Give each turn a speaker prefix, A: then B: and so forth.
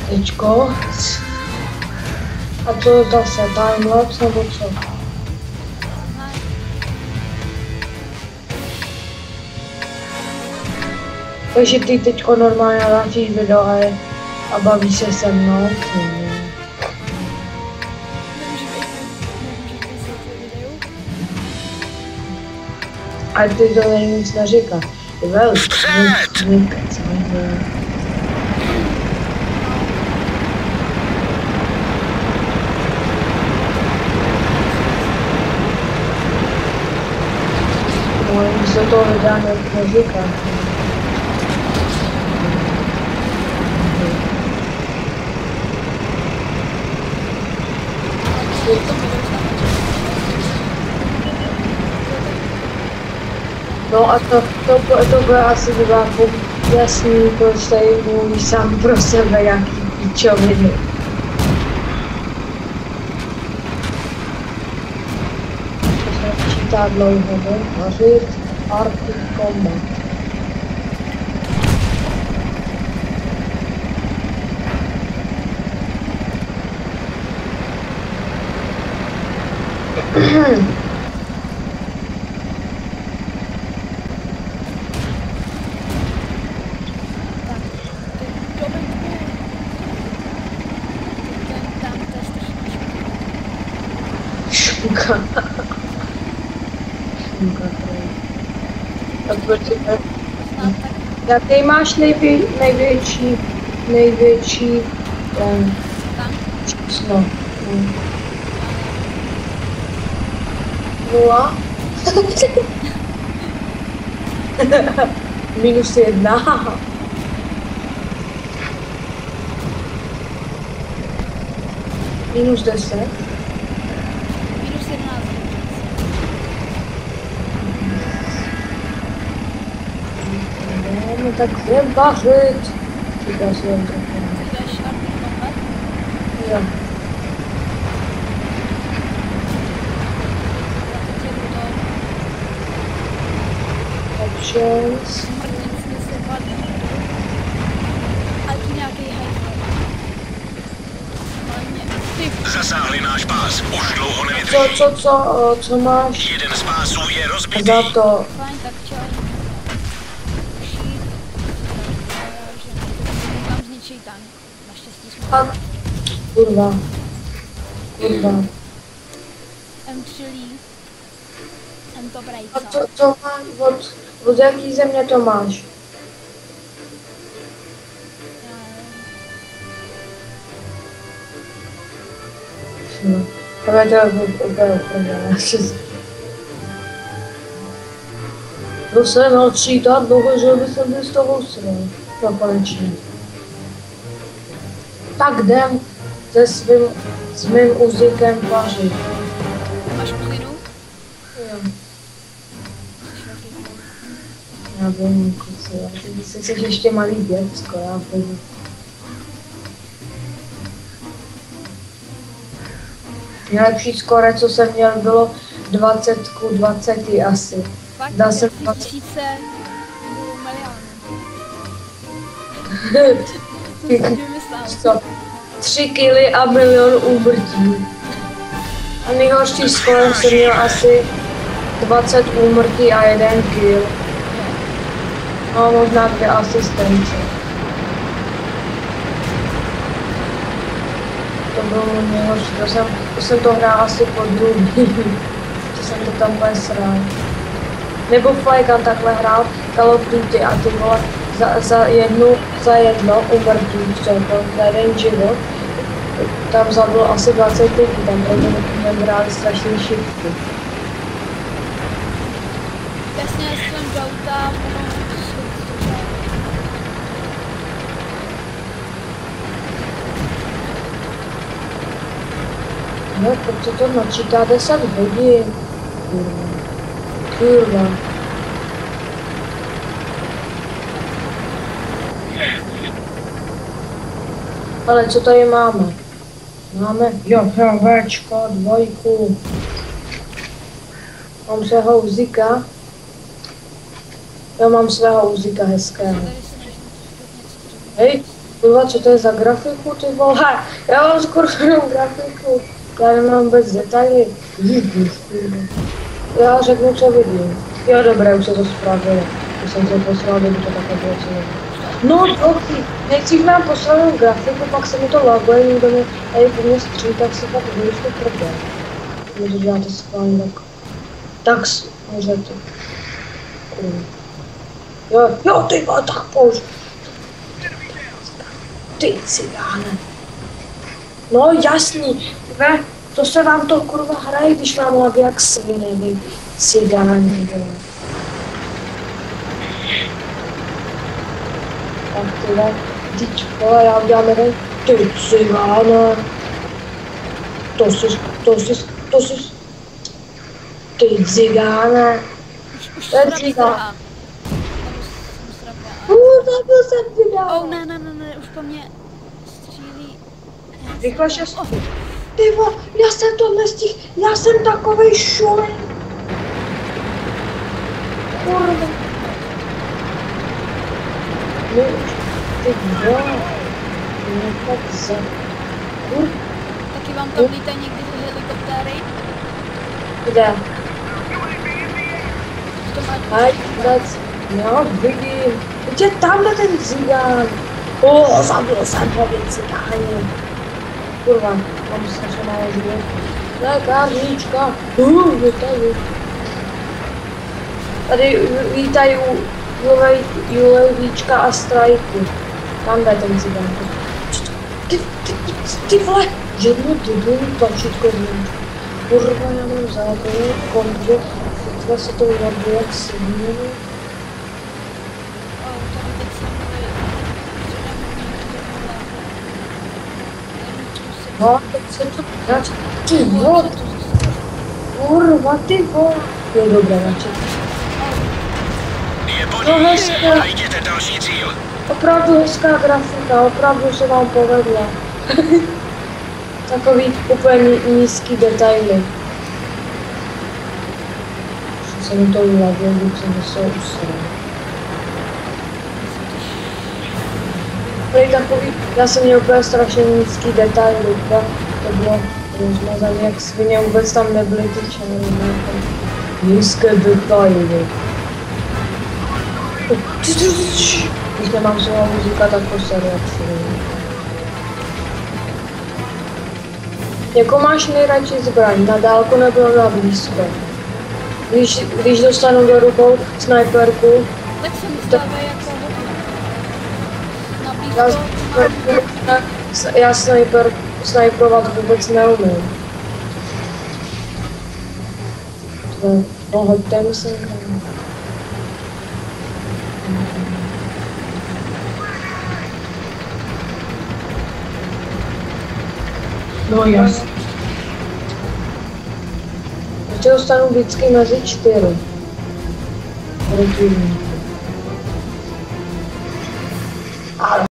A: Tečko. A to zase timelapse nebo co? Takže ty teďko normálně natáčíš video a bavíš se se mnou. Ale ty to není nic neříká. Je velký. Nic do toho videa neříká. No a to bude asi divákům jasný, proč tady mluví sám pro sebe jaký píčoviny. To se počítá dlouho, ne? Vařit Arctic Combat. Jaký máš největší číslo? 0? -1. -10. No tak jdem vařit. Říká si jen trochu. Jo. Options.
B: Zasáhli náš pás, už dlouho nevydrží.
A: Co máš?
B: Jeden z pásů je rozbitý.
A: Za to.
C: Fajn, tak čau. Tam zničí tank. Naštěstí jsme.
A: Kurva.
C: M3 Lee. M to brejca.
A: A co máš od jaký země to máš? No. Ale to úplně to se načítá dlouho, že by jsem z toho usral. No konečně. Tak jdem s mým uzikem vařit.
C: Máš plinu?
A: Jo. Já vím, kuce, ty jsi ještě malý děcko, já vím. Nejlepší skóre, co jsem měl, bylo 20:20 asi.
C: Fakt?
A: Dal jsem
C: 20 milionů.
A: 3 kily a milion úmrtí. A nejhorší skóre jsem měl asi 20 úmrtí a 1 kill. No možná 2 asistence. To bylo nejhorší, to jsem to hrál asi po druhý. Že jsem to tam úplně srál. Nebo Flygun takhle hrál Call of Duty a ty vole za jedno umrtí, za jeden život. Tam zabil asi 20 lidí, tam protože hráli strašný šipky.
C: Jasně, jsem do auta,
A: No, protože to načítá 10 hodin. Kurva. Ale co tady máme? Máme JHVčko, 2. Mám svého uzika. Já mám svého uzika hezkého. Hej, Kurva, co to je za grafiku, ty vole? Já mám skoro jenom grafiku. Já nemám vůbec detaily. Já řeknu, co vidím. Jo, dobré, už se to spravilo. Když jsem to poslal, kdyby to takhle bylo celé. No, dobrý. Nejdřív mám poslat grafiku, pak se mi to laguje, někdo mi tady po mě střílí, tak si pak vyšlo prdel. Když to děláte schválně, tak můžete. Jo, ty vole, tak použ. Ty cigáne. No jasný, ne, to se vám to kurva hraje, když vám laví jak sviny, vy cigáni, vole. Tak tyhle, teď vole, já udělám jeden, ty cigáne. To jsi, ty cigáne.
C: Už
A: To je cigán. Zabil jsem vydal.
C: Ne, už po mě střílí.
A: Rychle 6. Ty vole, já jsem tohle stihl, já jsem takovej šulej. Kurva. No, ty vole. Nechat za... Kurva.
C: Taky vám tam lítají někdy ty helikoptéry?
A: Kde?
C: V tom
A: Já vidím. Teď je tamhle ten cigán. Zabil jsem ho, vy cigáni. Kurva, mám strašně málo život. Lékárnička. Je tady. Tady lítají Julejvíčka a Strajku. Tamhle ten cigán. Ty vole, žádnou debilní tlačítko změň. Kurva, já mám zákon, kontrol. Teď se to udělá jak svině. No, teď se to dát. Ty vole. Kurva, ty vole. Je dobré, načet.
B: Je
A: No,
B: podívej,
A: hezká.
B: najděte další cíl.
A: Opravdu hezká grafika, opravdu se vám povedla. Takový úplně nízký detaily. Už se mi to ulavil, když jsem se usral. Tady takový, já jsem měl úplně strašně nízký detaily, to bylo rozmazané jak svině, vůbec tam nebyly ty čáry, nízké detaily. Když nemám svého muzika, tak to seru jak svině. Jako máš nejradši zbraň, na dálku nebo na blízko? Když dostanu do rukou snajperku,
C: tak se mi stává jako na blízko.
A: já snajperovat vůbec neumím. No hoďte mi sem. No jasně. Já dostanu vždycky mezi 4. Protivník.